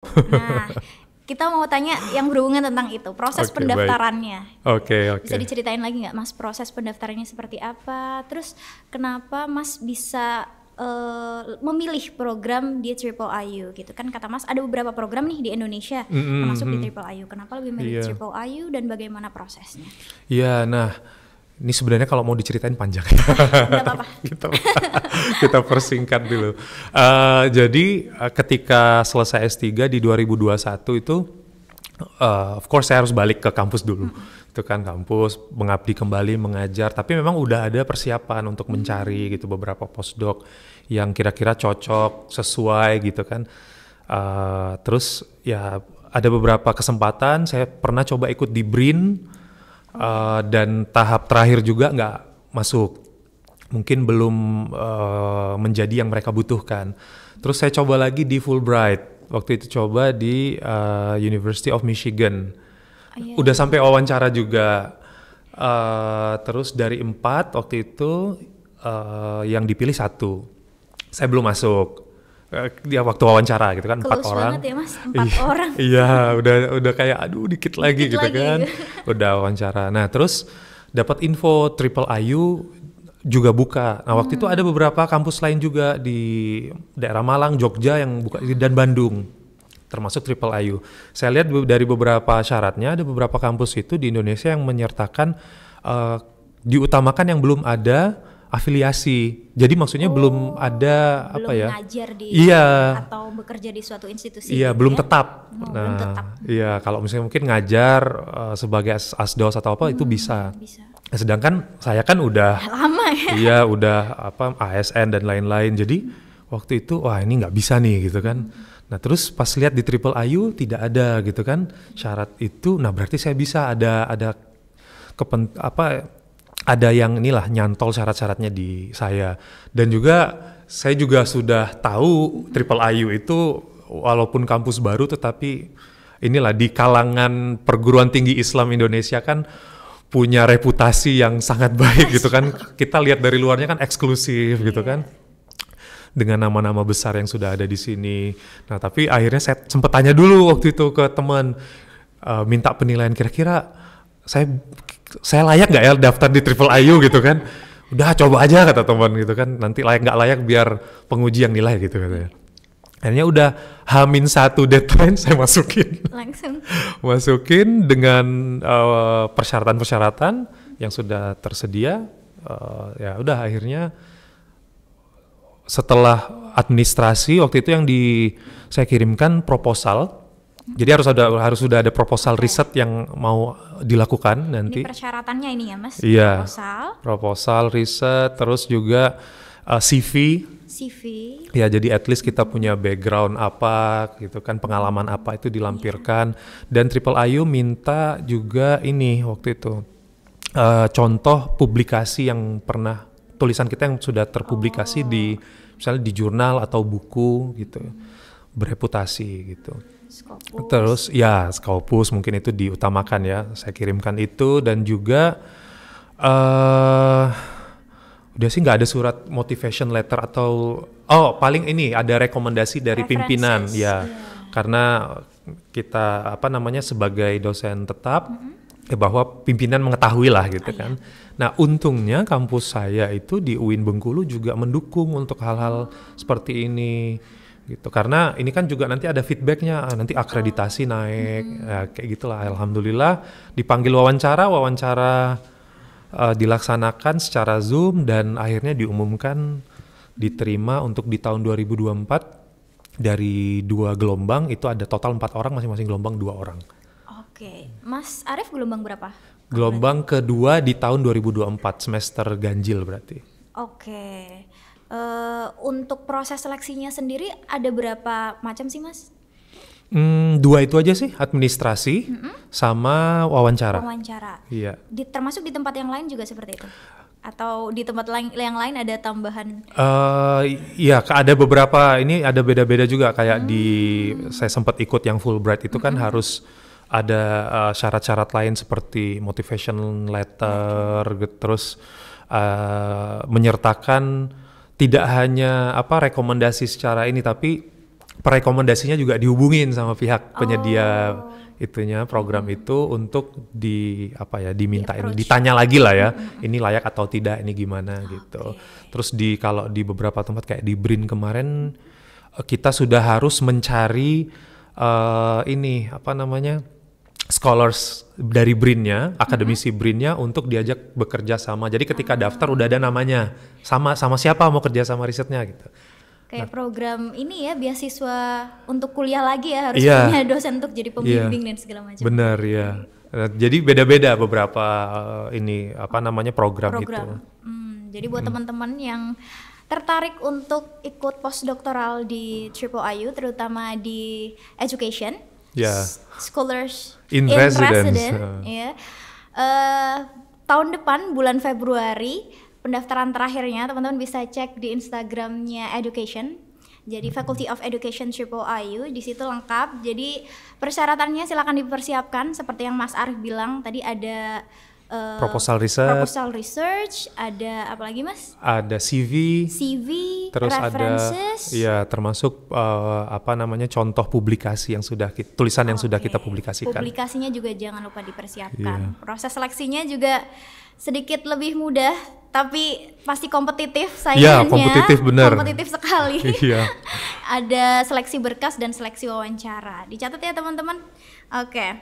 Nah, kita mau tanya yang berhubungan tentang itu, proses Oke, baik. pendaftarannya. Oke, oke. Bisa diceritain lagi nggak Mas proses pendaftarannya seperti apa? Terus kenapa Mas bisa memilih program di Triple IU gitu kan? Kata Mas ada beberapa program nih di Indonesia termasuk di Triple IU. Kenapa lebih milih Iya. Triple IU dan bagaimana prosesnya? Iya, nah ini sebenarnya kalau mau diceritain panjang. Nggak apa-apa. kita kita persingkat dulu. Jadi ketika selesai S3 di 2021 itu, of course saya harus balik ke kampus dulu. Itu kan kampus, mengabdi kembali, mengajar. Tapi memang udah ada persiapan untuk mencari gitu beberapa postdoc yang kira-kira cocok, sesuai gitu kan. Terus ya ada beberapa kesempatan, saya pernah coba ikut di BRIN, dan tahap terakhir juga nggak masuk. Mungkin belum menjadi yang mereka butuhkan. Terus saya coba lagi di Fulbright. Waktu itu coba di University of Michigan. Iya. Udah sampai wawancara juga. Terus dari 4 waktu itu yang dipilih 1. Saya belum masuk. Dia waktu wawancara gitu kan 4 Close orang. banget ya Mas, 4 orang. Iya, udah kayak aduh dikit lagi Dikit gitu lagi. kan. Udah wawancara. Nah, terus dapat info Triple IU juga buka. Nah, waktu itu ada beberapa kampus lain juga di daerah Malang, Jogja yang buka dan Bandung. Termasuk Triple IU. Saya lihat dari beberapa syaratnya ada beberapa kampus itu di Indonesia yang menyertakan diutamakan yang belum ada afiliasi. Jadi maksudnya belum ada Belum apa ya? ngajar di Iya. atau bekerja di suatu institusi Iya, gitu belum ya? tetap. Oh, Nah, belum tetap. iya kalau misalnya mungkin ngajar sebagai asdos atau apa itu bisa. Bisa. Nah, sedangkan saya kan udah Lama ya. iya udah apa ASN dan lain-lain. Jadi waktu itu wah ini nggak bisa nih gitu kan. Nah, terus pas lihat di Triple IU tidak ada gitu kan syarat itu. Nah, berarti saya bisa ada ada yang inilah nyantol syarat-syaratnya di saya. Dan juga saya juga sudah tahu Triple IU itu walaupun kampus baru tetapi inilah di kalangan perguruan tinggi Islam Indonesia kan punya reputasi yang sangat baik gitu kan. Kita lihat dari luarnya kan eksklusif gitu kan. Dengan nama-nama besar yang sudah ada di sini. Nah, tapi akhirnya saya sempat tanya dulu waktu itu ke teman, minta penilaian kira-kira saya layak nggak ya daftar di Triple IU gitu kan. Udah coba aja kata teman gitu kan, nanti layak nggak layak biar penguji yang nilai gitu katanya. Akhirnya udah H-1 deadline saya Langsung. masukin dengan persyaratan-persyaratan yang sudah tersedia. Ya udah akhirnya setelah administrasi waktu itu yang saya kirimkan proposal. Jadi harus sudah ada proposal riset yang mau dilakukan nanti. Ini persyaratannya ini ya Mas? Iya. Proposal, Proposal, riset, terus juga CV. CV. Ya, jadi at least kita punya background apa gitu kan, pengalaman apa itu dilampirkan. Dan Triple IU minta juga ini waktu itu contoh publikasi yang pernah, tulisan kita yang sudah terpublikasi di misalnya di jurnal atau buku gitu, bereputasi gitu. Scopus. Terus ya Scopus mungkin itu diutamakan ya, saya kirimkan itu. Dan juga udah sih nggak ada surat motivation letter atau paling ini ada rekomendasi dari pimpinan ya, karena kita apa namanya sebagai dosen tetap bahwa pimpinan mengetahui lah gitu kan. Nah, untungnya kampus saya itu di UIN Bengkulu juga mendukung untuk hal-hal seperti ini gitu, karena ini kan juga nanti ada feedbacknya, nanti akreditasi naik ya, kayak gitulah. Alhamdulillah dipanggil wawancara dilaksanakan secara Zoom dan akhirnya diumumkan diterima untuk di tahun 2024 dari 2 gelombang. Itu ada total 4 orang, masing-masing gelombang 2 orang. Oke, Mas Arief gelombang berapa? Gelombang kedua di tahun 2024, semester ganjil berarti. Oke. Untuk proses seleksinya sendiri ada berapa macam sih Mas? 2 itu aja sih, administrasi sama wawancara. Wawancara. Iya. Termasuk di tempat yang lain juga seperti itu? Atau di tempat yang lain ada tambahan? Iya, ada beberapa, ini ada beda-beda juga kayak saya sempat ikut yang Fulbright itu kan harus ada syarat-syarat lain seperti motivation letter, terus menyertakan tidak hanya rekomendasi secara ini, tapi perekomendasinya juga dihubungin sama pihak penyedia itunya program itu untuk diminta ini, ditanya lagi lah ya, ini layak atau tidak, ini gimana gitu. Terus kalau di beberapa tempat kayak di BRIN kemarin kita sudah harus mencari scholars dari BRIN-nya, akademisi BRIN-nya untuk diajak bekerja sama. Jadi ketika daftar udah ada namanya, sama siapa mau kerja sama risetnya gitu. Kayak program ini ya, beasiswa untuk kuliah lagi ya, harus punya dosen untuk jadi pembimbing dan segala macam. Benar ya. Jadi beda-beda beberapa program itu. Jadi buat teman-teman yang tertarik untuk ikut postdoktoral di IIIU, terutama di education, scholars in residence, ya. Tahun depan bulan Februari pendaftaran terakhirnya, teman-teman bisa cek di Instagramnya Education. Jadi Faculty of Education IIIU, di situ lengkap. Jadi persyaratannya silakan dipersiapkan seperti yang Mas Arif bilang tadi, ada proposal research, ada apa lagi Mas? Ada CV, terus references, ada termasuk contoh publikasi yang sudah tulisan yang sudah kita publikasikan. Publikasinya juga jangan lupa dipersiapkan. Proses seleksinya juga sedikit lebih mudah, tapi pasti kompetitif saingannya. Kompetitif sekali. Ada seleksi berkas dan seleksi wawancara. Dicatat ya teman-teman. Oke.